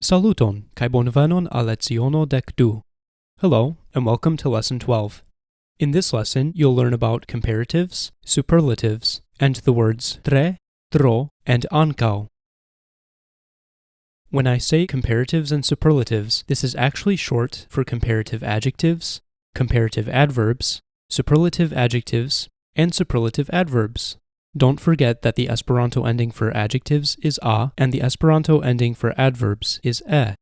Saluton, kai bonvenon al leciono 12. Hello, and welcome to Lesson 12. In this lesson, you'll learn about comparatives, superlatives, and the words tre, tro, and ankaŭ. When I say comparatives and superlatives, this is actually short for comparative adjectives, comparative adverbs, superlative adjectives, and superlative adverbs. Don't forget that the Esperanto ending for adjectives is a, and the Esperanto ending for adverbs is e.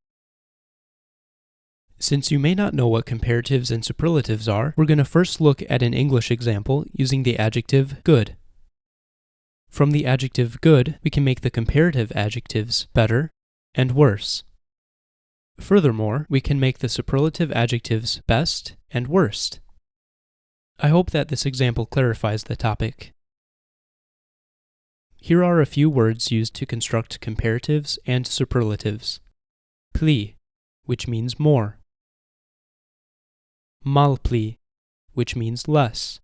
Since you may not know what comparatives and superlatives are, we're going to first look at an English example using the adjective good. From the adjective good, we can make the comparative adjectives better and worse. Furthermore, we can make the superlative adjectives best and worst. I hope that this example clarifies the topic. Here are a few words used to construct comparatives and superlatives. Pli, which means more. Malpli, which means less.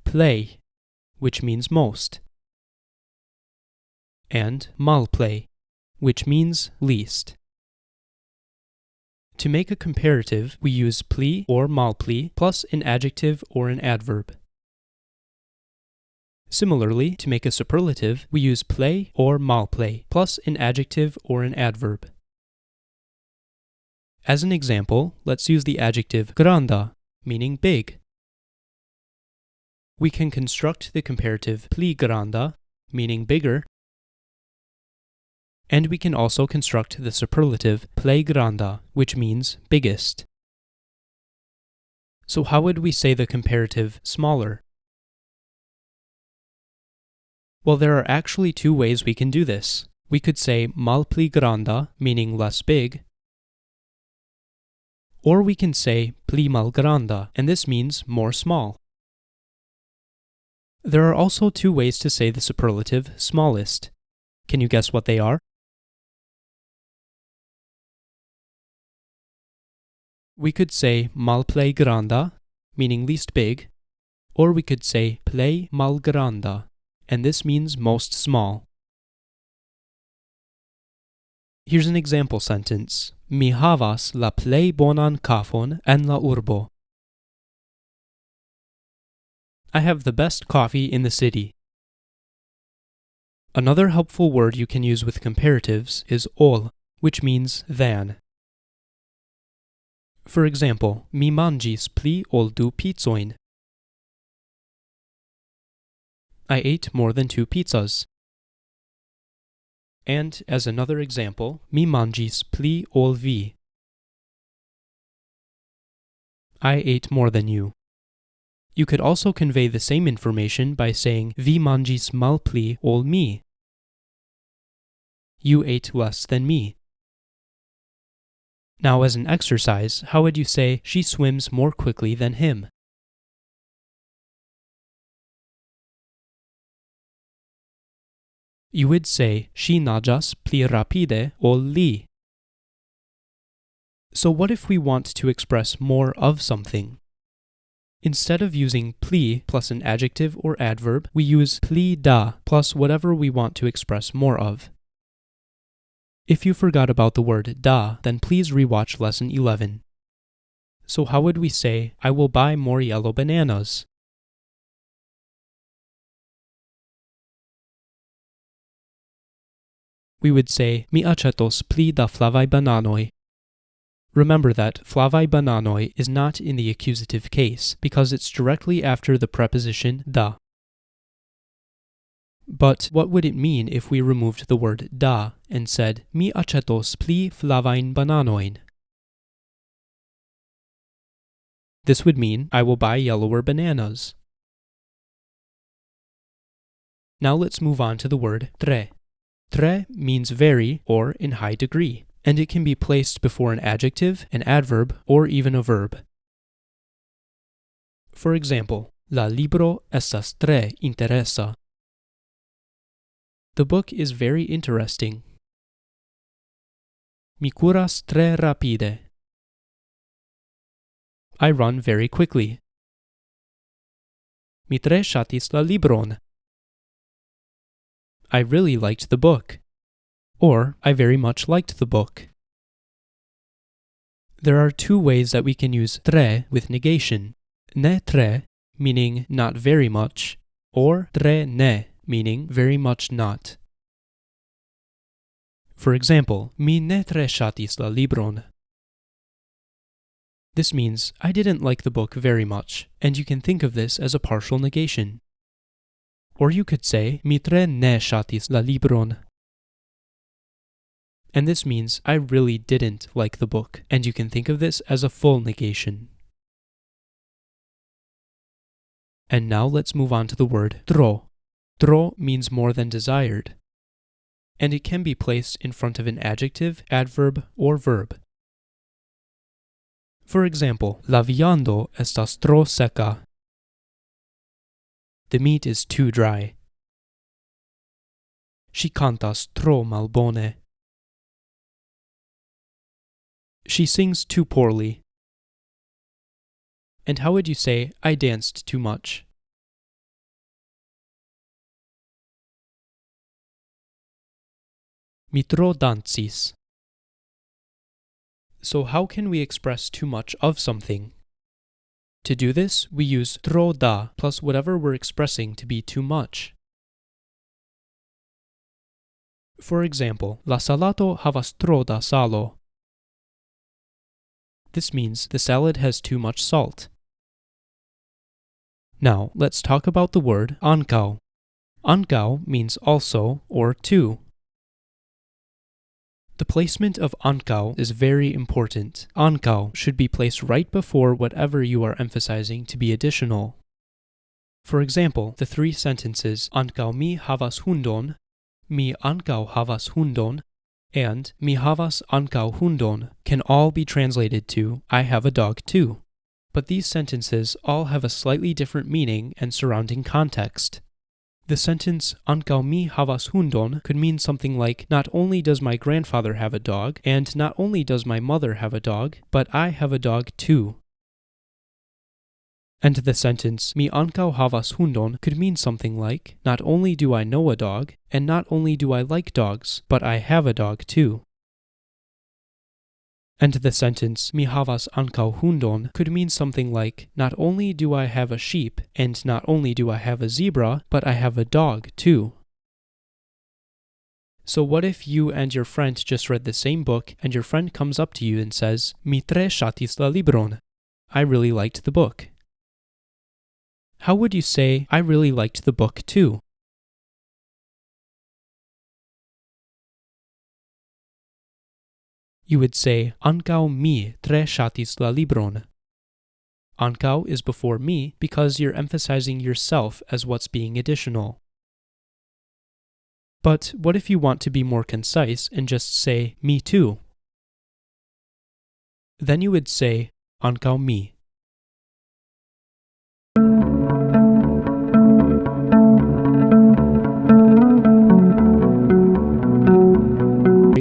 Plej, which means most. And malplej, which means least. To make a comparative, we use pli or malpli plus an adjective or an adverb. Similarly, to make a superlative, we use plej or malplej plus an adjective or an adverb. As an example, let's use the adjective granda, meaning big. We can construct the comparative pli granda, meaning bigger, and we can also construct the superlative plej granda, which means biggest. So how would we say the comparative smaller? Well, there are actually two ways we can do this. We could say malpli granda, meaning less big, or we can say pli malgranda, and this means more small. There are also two ways to say the superlative smallest. Can you guess what they are? We could say malplej granda, meaning least big, or we could say plej malgranda, and this means most small. Here's an example sentence. Mi havas la plej bonan kafon en la urbo. I have the best coffee in the city. Another helpful word you can use with comparatives is ol, which means than. For example, mi manĝis pli ol 2 pizzojn. I ate more than 2 pizzas. And as another example, mi manĝis pli ol vi. I ate more than you. You could also convey the same information by saying vi manĝis malpli ol mi. You ate less than me. Now, as an exercise, how would you say she swims more quickly than him? You would say she naĝas pli rapide ol li. So what if we want to express more of something? Instead of using pli plus an adjective or adverb, we use pli da plus whatever we want to express more of. If you forgot about the word da, then please rewatch Lesson 11. So how would we say, I will buy more yellow bananas? We would say, mi aĉetos pli da flavaj bananoj. Remember that flavaj bananoj is not in the accusative case because it's directly after the preposition da. But what would it mean if we removed the word da and said, mi aĉetos pli flavajn bananojn? This would mean, I will buy yellower bananas. Now let's move on to the word tre. Tre means very or in high degree, and it can be placed before an adjective, an adverb, or even a verb. For example, la libro estas tre interesa. The book is very interesting. Mi kuras tre rapide. I run very quickly. Mi tre ŝatis la libron. I really liked the book. or I very much liked the book. There are two ways that we can use tre with negation. Ne tre, meaning not very much, or tre ne, meaning very much not. For example, mi ne tre ŝatis la libron. This means I didn't like the book very much, and you can think of this as a partial negation. Or you could say, mi tre ne ŝatis la libron. And this means I really didn't like the book, and you can think of this as a full negation. And now let's move on to the word tro. Tro means more than desired, and it can be placed in front of an adjective, adverb, or verb. For example, la viando estas tro seca. The meat is too dry. Ŝi kantas tro malbone. She sings too poorly. And how would you say, I danced too much? Mi tro dancis. So how can we express too much of something? To do this, we use tro da plus whatever we're expressing to be too much. For example, la salato havas tro da salo. This means the salad has too much salt. Now, let's talk about the word ankaŭ. Ankaŭ means also or too. The placement of ankaŭ is very important. Ankaŭ should be placed right before whatever you are emphasizing to be additional. For example, the three sentences ankaŭ mi havas hundon, mi ankaŭ havas hundon, and mi havas ankaŭ hundon can all be translated to I have a dog too. But these sentences all have a slightly different meaning and surrounding context. The sentence ankaŭ mi havas hundon could mean something like not only does my grandfather have a dog, and not only does my mother have a dog, but I have a dog too. And the sentence mi ankaŭ havas hundon could mean something like not only do I know a dog, and not only do I like dogs, but I have a dog too. And the sentence mi havas ankaŭ hundon could mean something like not only do I have a sheep, and not only do I have a zebra, but I have a dog too. So what if you and your friend just read the same book, and your friend comes up to you and says, mi tre ŝatis la libron? I really liked the book. How would you say, I really liked the book too? You would say, ankaŭ mi tre ŝatis la libron. Ankaŭ is before mi because you're emphasizing yourself as what's being additional. But what if you want to be more concise and just say, me too? Then you would say, ankaŭ mi.